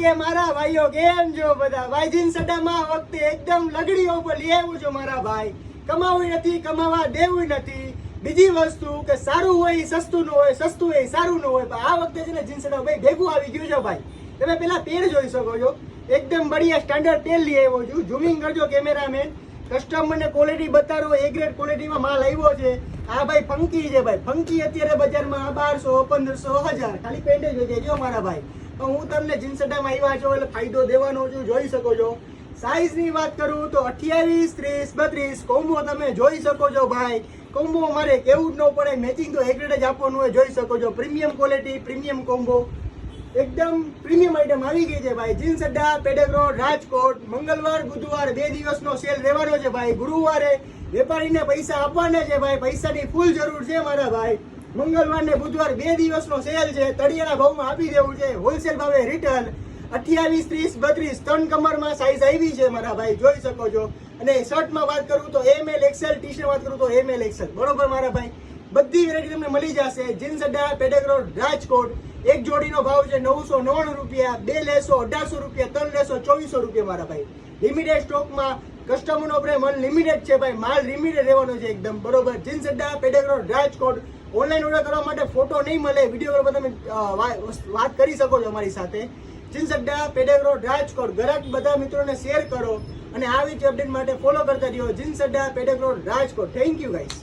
Okay મારા ભાઈઓ કેમ છો બધા? ભાઈ જીન્સ અડ્ડામાં વખતે એકદમ લગડીઓ પર લઈ આવ્યો છો મારા ભાઈ. કમાવું નથી, કમાવા દેવું નથી. બીજી વસ્તુ કે સારું હોય સસ્તું ન હોય, સસ્તું હોય સારું ન હોય. પણ આ વખતે છે ને જીન્સ અડ્ડા ભાઈ ભેગું આવી ગયું છે ભાઈ. તમે પેલા પેર જોઈ શકો છો, એકદમ બઢિયા સ્ટાન્ડર્ડ પેર લઈ આવ્યો છું. ઝૂમિંગ કરજો કેમેરામેન. કસ્ટમરને ક્વોલિટી બતાવો, એ ગ્રેડ ક્વોલિટીમાં માલ આવ્યો છે. આ ભાઈ ફંકી છે ભાઈ. ફંકી અત્યારે બજારમાં 1200, 1500, 1000 ખાલી પેન્ટ જ વેચે જો મારા ભાઈ. હું તમને જીન્સ અડ્ડામાં આવ્યા છો એટલે ફાયદો દેવાનો છું, જોઈ શકો છો. સાઈઝ ની વાત કરું તો 28, 30, 32 કોમ્બો તમે જોઈ શકો છો ભાઈ. કોમ્બો મારે કેવું જ ન પડે, મેચિંગ તો એક રેટ જ આપવાનું હોય, જોઈ શકો છો. પ્રીમિયમ ક્વોલિટી, પ્રીમિયમ કોમ્બો, એકદમ પ્રીમિયમ આઈટમ આવી ગઈ છે ભાઈ. જીન્સ અડ્ડા પેડેગ્રોડ રાજકોટ. મંગળવાર બુધવાર 2 દિવસનો સેલ રહેવાનો છે ભાઈ. ગુરુવારે વેપારીને પૈસા આપવાના છે ભાઈ. પૈસાની ફૂલ જરૂર છે મારા ભાઈ. મંગળવાર ને બુધવાર 2 દિવસનો સેલ છે. તળિયાના ભાવમાં આપી દેવું છે, હોલસેલ ભાવે રિટેલ. 28, 30, 32 ત્રણ કમરમાં સાઈઝ આવી છે મારા ભાઈ, જોઈ શકો છો. અને શર્ટમાં વાત કરું તો ML XL, ટી શર્ટ વાત કરું તો ML XL, બરોબર મારા ભાઈ. બધી વેરાયટી તમને મળી જશે. જીન્સ અડ્ડા પેડેગ્રોડ રાજકોટ. એક જોડીનો ભાવ છે 999 રૂપિયા, 2 લેશો 1800 રૂપિયા, 3 લેશો 2400 રૂપિયા મારા ભાઈ. લિમિટેડ સ્ટોકમાં, કસ્ટમરનો પ્રેમ અનલિમિટેડ છે ભાઈ. માલ લિમિટેડ રહેવાનો છે એકદમ, બરોબર. જીન્સ અડ્ડા પેડેગ્રોડ રાજકોટ. ઓનલાઈન ઓર્ડર કરવા માટે ફોટો નહીં મળે, વિડીયો પર તમે વાત કરી શકો છો અમારી સાથે. જીન્સ અડ્ડા પેડેગ્રોડ રાજકોટ. ગ્રાહક બધા મિત્રોને શેર કરો અને આવી જ અપડેટ માટે ફોલો કરતા રહ્યો. જીન્સ અડ્ડા પેડેગ્રોડ રાજકોટ. Thank you guys.